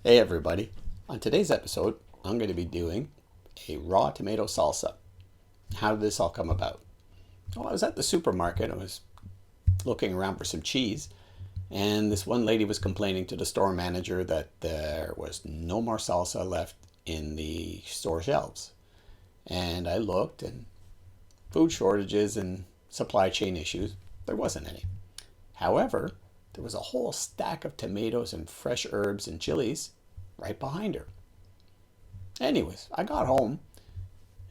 Hey everybody. On today's episode, I'm going to be doing a raw tomato salsa. How did this all come about? Well, I was at the supermarket. I was looking around for some cheese, and this one lady was complaining to the store manager that there was no more salsa left in the store shelves. And I looked, and food shortages and supply chain issues, there wasn't any. However, there was a whole stack of tomatoes and fresh herbs and chilies right behind her. Anyways, I got home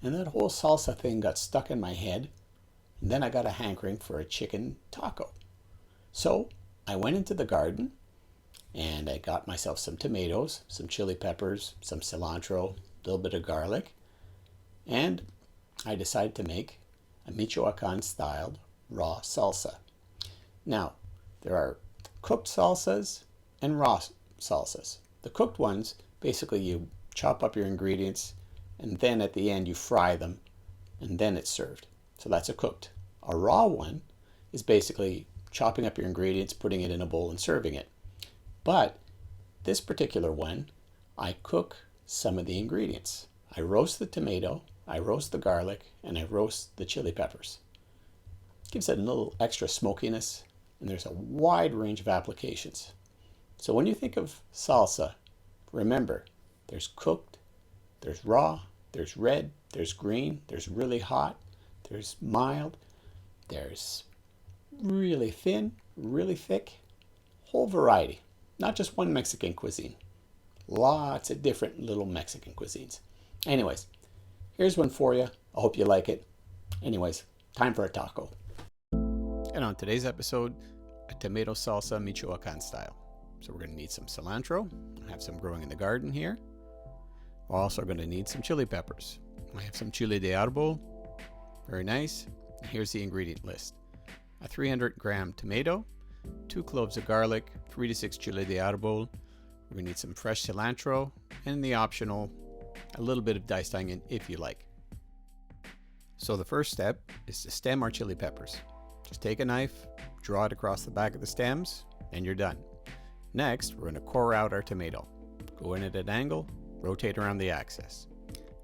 and that whole salsa thing got stuck in my head. And then I got a hankering for a chicken taco. So I went into the garden and I got myself some tomatoes, some chili peppers, some cilantro, a little bit of garlic. And I decided to make a Michoacan styled raw salsa. Now, there are cooked salsas and raw salsas. The cooked ones, basically you chop up your ingredients and then at the end you fry them and then it's served. So that's a cooked. A raw one is basically chopping up your ingredients, putting it in a bowl and serving it. But this particular one, I cook some of the ingredients. I roast the tomato, I roast the garlic, and I roast the chili peppers. Gives it a little extra smokiness, and there's a wide range of applications. So when you think of salsa, remember, there's cooked, there's raw, there's red, there's green, there's really hot, there's mild, there's really thin, really thick, whole variety. Not just one Mexican cuisine. Lots of different little Mexican cuisines. Anyways, here's one for you. I hope you like it. Anyways, time for a taco. And on today's episode, a tomato salsa Michoacan style. So we're going to need some cilantro. I have some growing in the garden here. We're also going to need some chili peppers. I have some chile de árbol. Very nice. And here's the ingredient list. A 300-gram tomato, 2 cloves of garlic, 3 to 6 chile de árbol. We're going to need some fresh cilantro, and the optional, a little bit of diced onion if you like. So the first step is to stem our chili peppers. Just take a knife, draw it across the back of the stems, and you're done. Next, we're going to core out our tomato. Go in at an angle, rotate around the axis.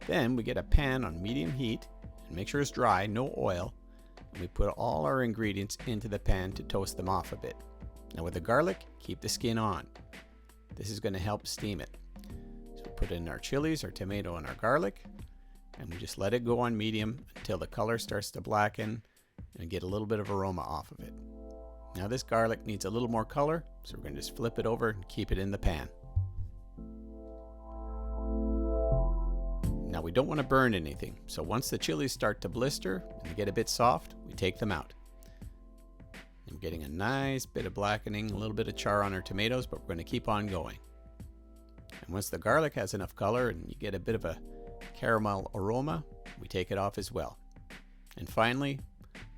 Then we get a pan on medium heat, and make sure it's dry, no oil, and we put all our ingredients into the pan to toast them off a bit. Now with the garlic, keep the skin on. This is going to help steam it. So we put in our chilies, our tomato, and our garlic, and we just let it go on medium until the color starts to blacken and get a little bit of aroma off of it. Now this garlic needs a little more color, so we're going to just flip it over and keep it in the pan. Now we don't want to burn anything, so once the chilies start to blister and get a bit soft, we take them out. I'm getting a nice bit of blackening, a little bit of char on our tomatoes, but we're going to keep on going. And once the garlic has enough color and you get a bit of a caramel aroma, we take it off as well. And finally,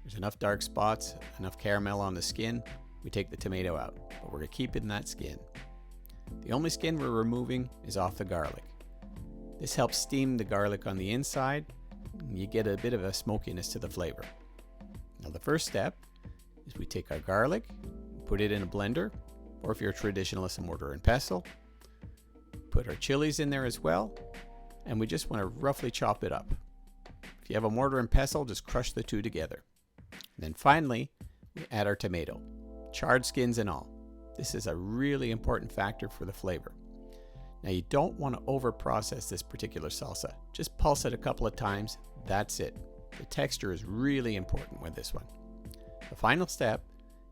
there's enough dark spots, enough caramel on the skin, we take the tomato out, but we're going to keep it in that skin. The only skin we're removing is off the garlic. This helps steam the garlic on the inside, and you get a bit of a smokiness to the flavor. Now the first step is we take our garlic, put it in a blender, or if you're a traditionalist, a mortar and pestle. Put our chilies in there as well, and we just want to roughly chop it up. If you have a mortar and pestle, just crush the two together. And then finally, we add our tomato, charred skins and all. This is a really important factor for the flavor. Now you don't want to over process this particular salsa. Just pulse it a couple of times, that's it. The texture is really important with this one. The final step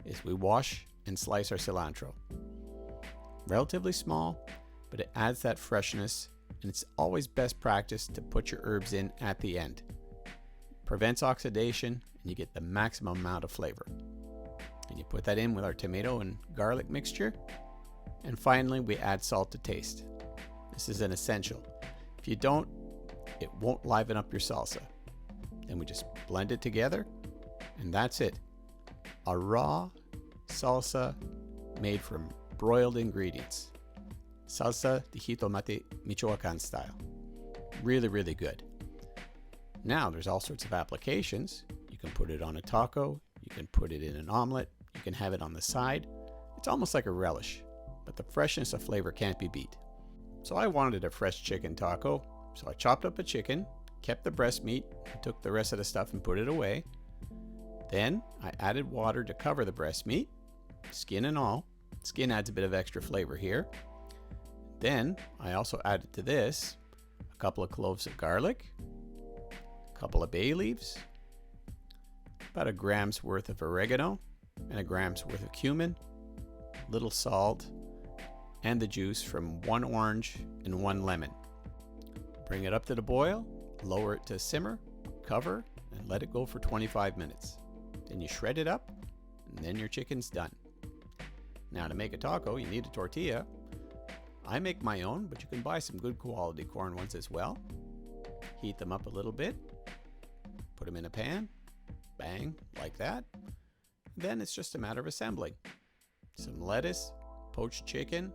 is we wash and slice our cilantro. Relatively small, but it adds that freshness, and it's always best practice to put your herbs in at the end. Prevents oxidation, and you get the maximum amount of flavor. And you put that in with our tomato and garlic mixture. And finally, we add salt to taste. This is an essential. If you don't, it won't liven up your salsa. Then we just blend it together, and that's it. A raw salsa made from broiled ingredients. Salsa de jitomate Michoacan style. Really, really good. Now there's all sorts of applications. You can put it on a taco, you can put it in an omelet, you can have it on the side. It's almost like a relish, but the freshness of flavor can't be beat. So I wanted a fresh chicken taco, so I chopped up a chicken, kept the breast meat, took the rest of the stuff and put it away. Then I added water to cover the breast meat, skin and all. Skin adds a bit of extra flavor here. Then I also added to this a couple of cloves of garlic, a couple of bay leaves, about a gram's worth of oregano, and a gram's worth of cumin, little salt, and the juice from 1 orange and 1 lemon. Bring it up to the boil, lower it to simmer, cover, and let it go for 25 minutes. Then you shred it up, and then your chicken's done. Now to make a taco, you need a tortilla. I make my own, but you can buy some good quality corn ones as well. Heat them up a little bit, put them in a pan, bang, like that. Then it's just a matter of assembling. Some lettuce, poached chicken,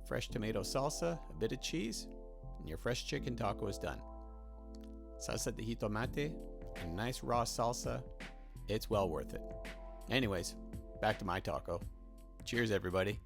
fresh tomato salsa, a bit of cheese, and your fresh chicken taco is done. Salsa de jitomate, a nice raw salsa, it's well worth it. Anyways, back to my taco. Cheers, everybody.